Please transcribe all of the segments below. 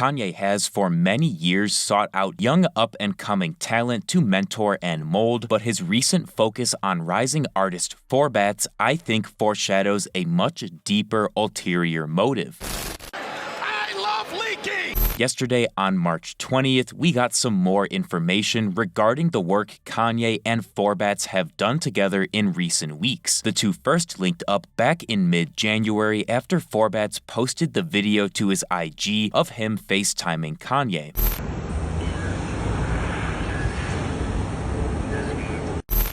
Kanye has for many years sought out young up-and-coming talent to mentor and mold, but his recent focus on rising artist For Bats, I think, foreshadows a much deeper ulterior motive. Yesterday, on March 20th, we got some more information regarding the work Kanye and For Bats have done together in recent weeks. The two first linked up back in mid-January after For Bats posted the video to his IG of him FaceTiming Kanye.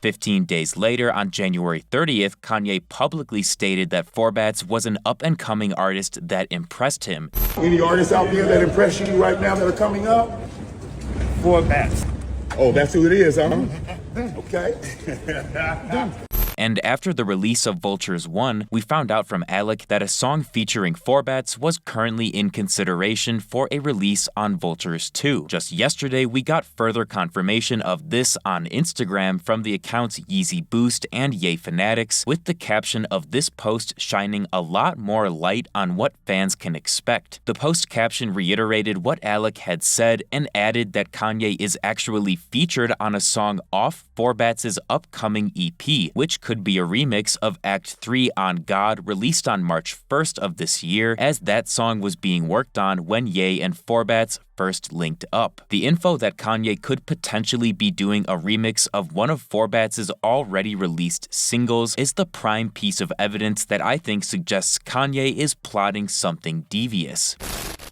15 days later, on January 30th, Kanye publicly stated that For Bats was an up-and-coming artist that impressed him. Any artists out there that impress you right now that are coming up? For Bats. Oh, that's who it is, huh? Okay. And after the release of Vultures 1, we found out from Alec that a song featuring For Bats was currently in consideration for a release on Vultures 2. Just yesterday, we got further confirmation of this on Instagram from the accounts Yeezy Boost and Ye Fanatics, with the caption of this post shining a lot more light on what fans can expect. The post caption reiterated what Alec had said and added that Kanye is actually featured on a song off For Bats' upcoming EP, which could be a remix of Act 3 on God, released on March 1st of this year, as that song was being worked on when Ye and For Bats first linked up. The info that Kanye could potentially be doing a remix of one of For Bats' already released singles is the prime piece of evidence that I think suggests Kanye is plotting something devious.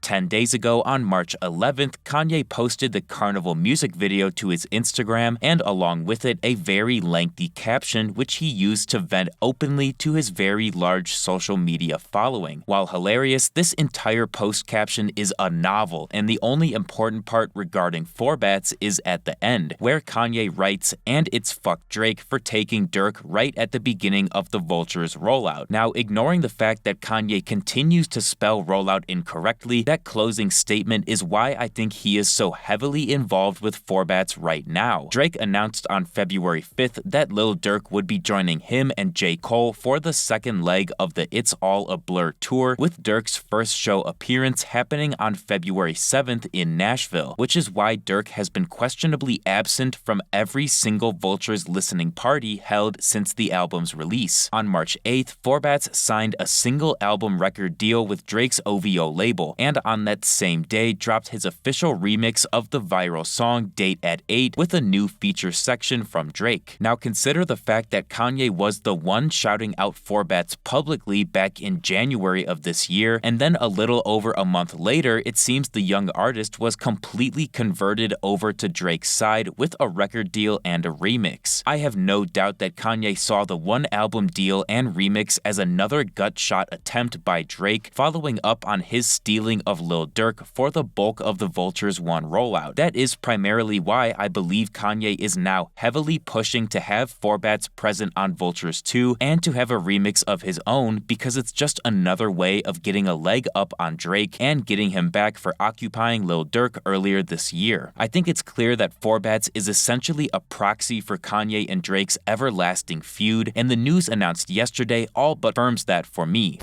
10 days ago, on March 11th, Kanye posted the Carnival music video to his Instagram and along with it a very lengthy caption which he used to vent openly to his very large social media following. While hilarious, this entire post caption is a novel, and the only important part regarding For Bats is at the end, where Kanye writes, "And it's fuck Drake for taking Dirk right at the beginning of the Vultures rollout." Now, ignoring the fact that Kanye continues to spell rollout incorrectly, that closing statement is why I think he is so heavily involved with For Bats right now. Drake announced on February 5th that Lil Durk would be joining him and J. Cole for the second leg of the It's All a Blur tour, with Durk's first show appearance happening on February 7th in Nashville, which is why Durk has been questionably absent from every single Vultures listening party held since the album's release. On March 8th, For Bats signed a single album record deal with Drake's OVO label, and on that same day dropped his official remix of the viral song Date at 8 with a new feature section from Drake. Now consider the fact that Kanye was the one shouting out For Bats publicly back in January of this year, and then a little over a month later, it seems the young artist was completely converted over to Drake's side with a record deal and a remix. I have no doubt that Kanye saw the one album deal and remix as another gut-shot attempt by Drake, following up on his stealing of Lil Durk for the bulk of the Vultures 1 rollout. That is primarily why I believe Kanye is now heavily pushing to have For Bats present on Vultures 2 and to have a remix of his own, because it's just another way of getting a leg up on Drake and getting him back for occupying Lil Durk earlier this year. I think it's clear that For Bats is essentially a proxy for Kanye and Drake's everlasting feud, and the news announced yesterday all but confirms that for me.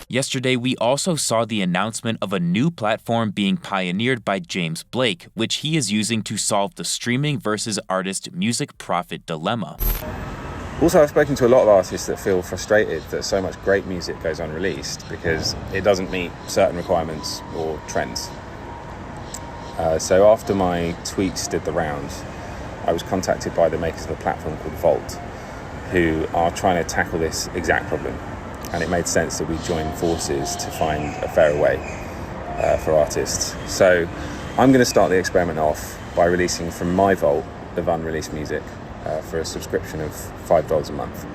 Yesterday, we also saw the announcement of a new platform being pioneered by James Blake, which he is using to solve the streaming versus artist music profit dilemma. Also, I've spoken to a lot of artists that feel frustrated that so much great music goes unreleased because it doesn't meet certain requirements or trends. So after my tweets did the rounds, I was contacted by the makers of a platform called Volt, who are trying to tackle this exact problem. And it made sense that we join forces to find a fairer way for artists. So I'm going to start the experiment off by releasing from my vault of unreleased music for a subscription of $5 a month.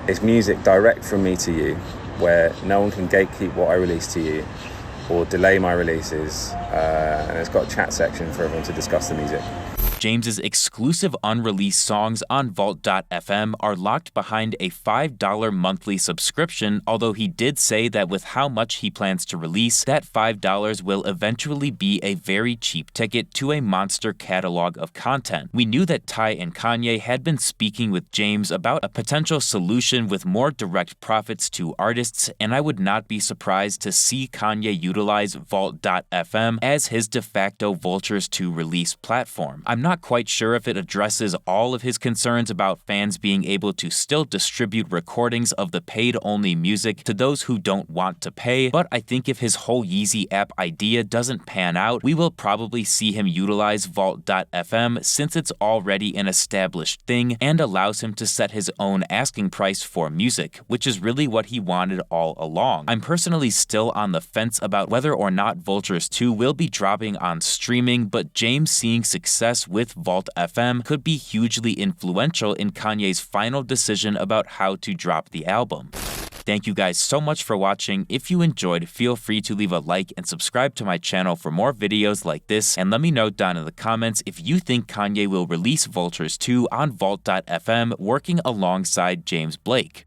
It's music direct from me to you, where no one can gatekeep what I release to you or delay my releases, and it's got a chat section for everyone to discuss the music. James's exclusive unreleased songs on Vault.fm are locked behind a $5 monthly subscription, although he did say that with how much he plans to release, that $5 will eventually be a very cheap ticket to a monster catalog of content. We knew that Ty and Kanye had been speaking with James about a potential solution with more direct profits to artists, and I would not be surprised to see Kanye utilize Vault.fm as his de facto Vultures 2 release platform. I'm not quite sure if it addresses all of his concerns about fans being able to still distribute recordings of the paid-only music to those who don't want to pay, but I think if his whole Yeezy app idea doesn't pan out, we will probably see him utilize Vault.fm since it's already an established thing and allows him to set his own asking price for music, which is really what he wanted all along. I'm personally still on the fence about whether or not Vultures 2 will be dropping on streaming, but James seeing success with Vault FM could be hugely influential in Kanye's final decision about how to drop the album. Thank you guys so much for watching. If you enjoyed, feel free to leave a like and subscribe to my channel for more videos like this, and let me know down in the comments if you think Kanye will release Vultures 2 on Vault.fm working alongside James Blake.